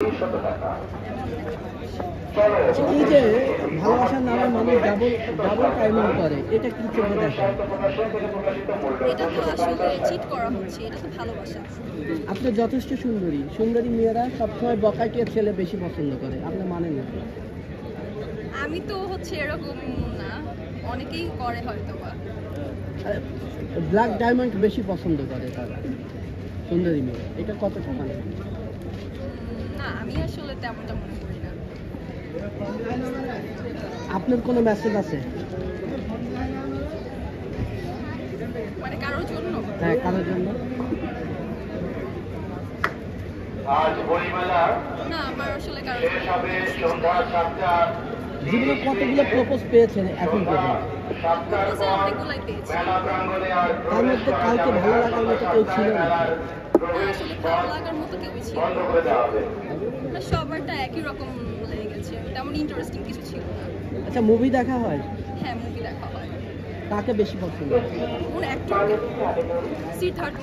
এই যে ভালোবাসার নামে মানুষ ডাবল ডাবল টাইমিং করে, এটা কি চোখে দেখে? এটা তো আসলে চিট করা হচ্ছে, এটা তো ভালোবাসা। আপনি যথেষ্ট সুন্দরী, সুন্দরী মেয়েরা সবসময় বকাটিয়া ছেলে বেশি পছন্দ করে, আপনি মানেন না? আমি তো হচ্ছে এরকম না, অনেকেই করে হয়তো বা। ব্ল্যাক ডায়মন্ড বেশি পছন্দ করে তারা, সুন্দরী মেয়ে, এটা কতটা মানে? না, আমি আসলে তেমনটা মনে করি না। আপনার কোনো মেসেজ আছে? মানে কারোর জন্য? হ্যাঁ, কারোর জন্য। না, আমার আসলে কারোর জীবনে কতগুলো প্রপোজ পেয়েছেন এখন পর্যন্ত? প্রপোজাল অনেকগুলাই পেয়েছি। তার মধ্যে কাউকে ভালো লাগার মতো কেউ ছিল না? না, আসলে ভালো লাগার মতো কেউই ছিল না। সবারটা একই রকম লেগে গেছে, তেমন ইন্টারেস্টিং কিছু ছিল না। আচ্ছা, মুভি দেখা হয়? হ্যাঁ, মুভি দেখা হয়। কাকে বেশি পছন্দ? কোন অ্যাক্টরকে? সিদ্ধার্থ